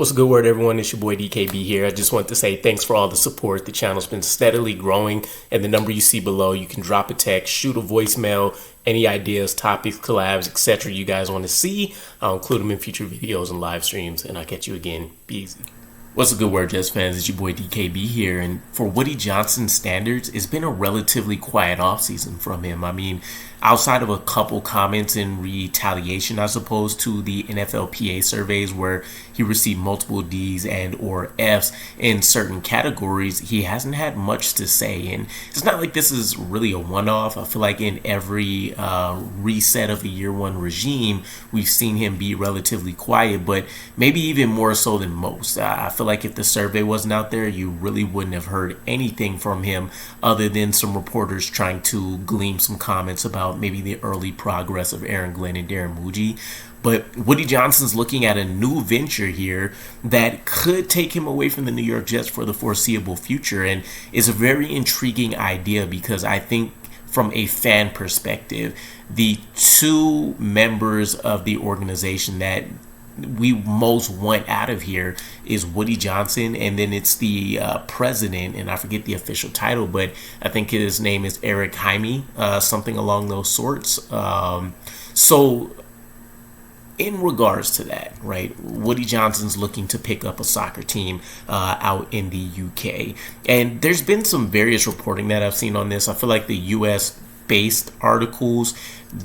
What's a good word, everyone? It's your boy DKB here. I just want to say thanks for all the support. The channel's been steadily growing, and the number you see below, you can drop a text, shoot a voicemail, any ideas, topics, collabs, etc. you guys want to see. I'll include them in future videos and live streams, and I'll catch you again. Be easy. What's a good word, Jets fans? It's your boy DKB here, and for Woody Johnson's standards, it's been a relatively quiet offseason from him. I mean, outside of a couple comments in retaliation, I suppose, to the NFLPA surveys where he received multiple D's and or F's in certain categories, he hasn't had much to say. And it's not like this is really a one-off. I feel like in every reset of the year one regime, we've seen him be relatively quiet, but maybe even more so than most. I feel like if the survey wasn't out there, you really wouldn't have heard anything from him other than some reporters trying to glean some comments about maybe the early progress of Aaron Glenn and Darren Muji. But Woody Johnson's looking at a new venture here that could take him away from the New York Jets for the foreseeable future, and is a very intriguing idea because I think from a fan perspective, the two members of the organization that we most want out of here is Woody Johnson, and then it's the president, and I forget the official title, but I think his name is Eric Jaime, something along those sorts. So in regards to that, right, Woody Johnson's looking to pick up a soccer team out in the UK, and there's been some various reporting that I've seen on this. I feel like the US based articles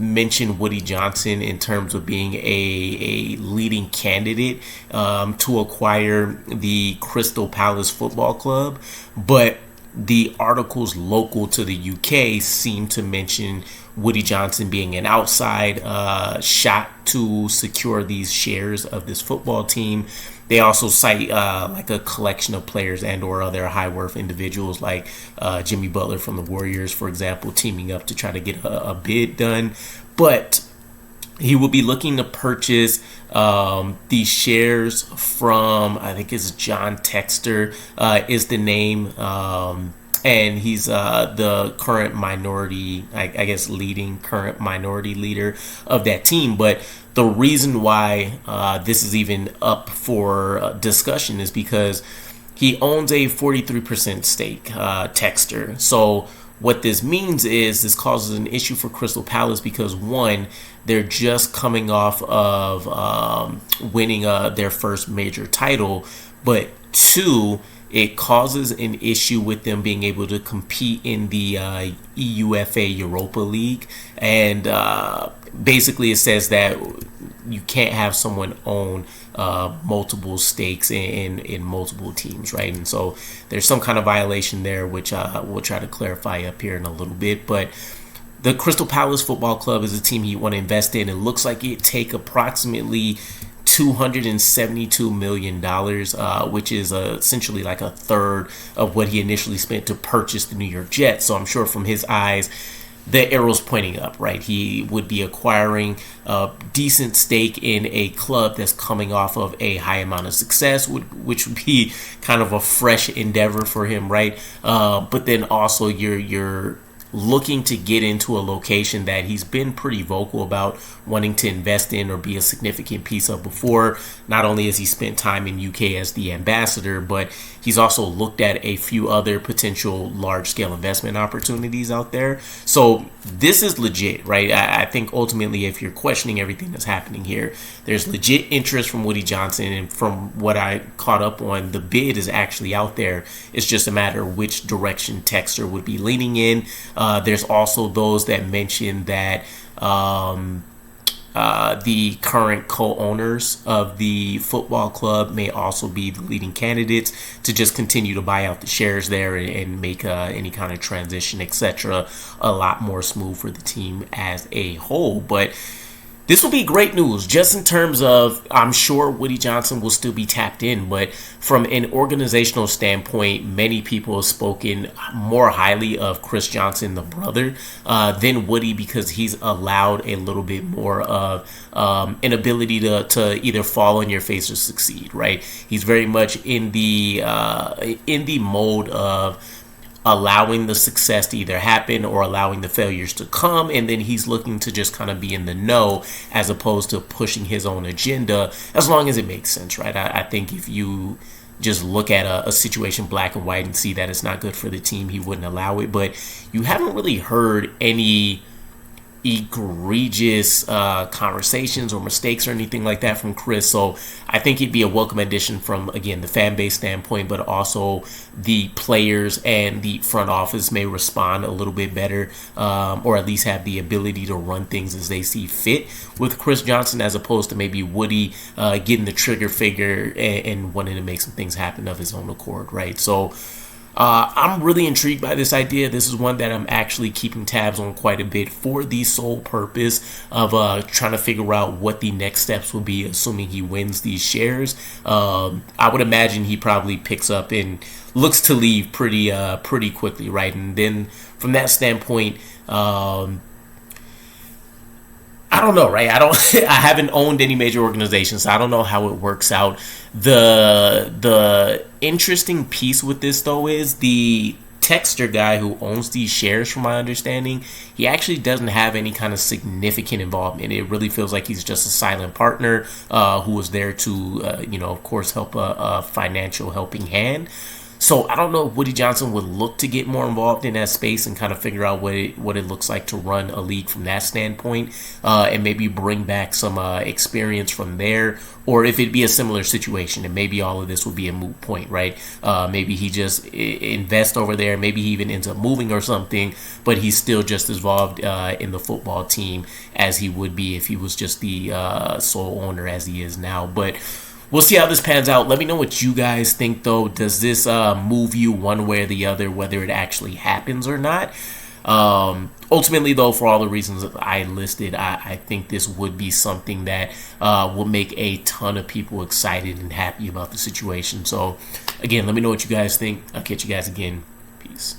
mention Woody Johnson in terms of being a leading candidate to acquire the Crystal Palace Football Club, but the articles local to the UK seem to mention Woody Johnson being an outside shot to secure these shares of this football team. They also cite like a collection of players and or other high worth individuals like Jimmy Butler from the Warriors, for example, teaming up to try to get a bid done. But he will be looking to purchase these shares from, I think it's John Texter is the name. And he's the current minority, I guess, leading current minority leader of that team. But the reason why this is even up for discussion is because he owns a 43% stake, Texter. So what this means is this causes an issue for Crystal Palace because, one, they're just coming off of winning their first major title, but two, it causes an issue with them being able to compete in the EUFA Europa League. And basically it says that you can't have someone own multiple stakes in multiple teams, right? And so there's some kind of violation there, which we'll try to clarify up here in a little bit. But the Crystal Palace Football Club is a team you want to invest in. It looks like it take approximately $272 million, which is essentially like a third of what he initially spent to purchase the New York Jets. So I'm sure from his eyes, the arrow's pointing up, right? He would be acquiring a decent stake in a club that's coming off of a high amount of success, which would be kind of a fresh endeavor for him, right? But then also you're looking to get into a location that he's been pretty vocal about wanting to invest in or be a significant piece of before. Not only has he spent time in UK as the ambassador, but he's also looked at a few other potential large-scale investment opportunities out there. So this is legit, right? I think ultimately, if you're questioning everything that's happening here, there's legit interest from Woody Johnson, and from what I caught up on, the bid is actually out there. It's just a matter of which direction Texter would be leaning in. There's also those that mention that the current co-owners of the football club may also be the leading candidates to just continue to buy out the shares there and make any kind of transition, etc., a lot more smooth for the team as a whole. But this will be great news just in terms of, I'm sure Woody Johnson will still be tapped in, but from an organizational standpoint, many people have spoken more highly of Chris Johnson, the brother, than Woody, because he's allowed a little bit more of an ability to either fall on your face or succeed, right? He's very much in the mode of allowing the success to either happen or allowing the failures to come, and then he's looking to just kind of be in the know as opposed to pushing his own agenda, as long as it makes sense, right? I think if you just look at a situation black and white and see that it's not good for the team, he wouldn't allow it. But you haven't really heard any egregious conversations or mistakes or anything like that from Chris. So I think it'd be a welcome addition from, again, the fan base standpoint, but also the players and the front office may respond a little bit better, or at least have the ability to run things as they see fit with Chris Johnson, as opposed to maybe Woody getting the trigger finger and wanting to make some things happen of his own accord, right? So I'm really intrigued by this idea. This is one that I'm actually keeping tabs on quite a bit for the sole purpose of trying to figure out what the next steps will be, assuming he wins these shares. I would imagine he probably picks up and looks to leave pretty quickly, right? And then from that standpoint, I don't know, right? I haven't owned any major organizations, so I don't know how it works out. The interesting piece with this, though, is the Texter guy who owns these shares, from my understanding, he actually doesn't have any kind of significant involvement. It really feels like he's just a silent partner who was there to, of course, help a financial helping hand. So I don't know if Woody Johnson would look to get more involved in that space and kind of figure out what it looks like to run a league from that standpoint, and maybe bring back some experience from there, or if it'd be a similar situation and maybe all of this would be a moot point, right? Maybe he just invests over there, maybe he even ends up moving or something, but he's still just as involved in the football team as he would be if he was just the sole owner as he is now. But we'll see how this pans out. Let me know what you guys think, though. Does this move you one way or the other, whether it actually happens or not? Ultimately, though, for all the reasons that I listed, I think this would be something that will make a ton of people excited and happy about the situation. So, again, let me know what you guys think. I'll catch you guys again. Peace.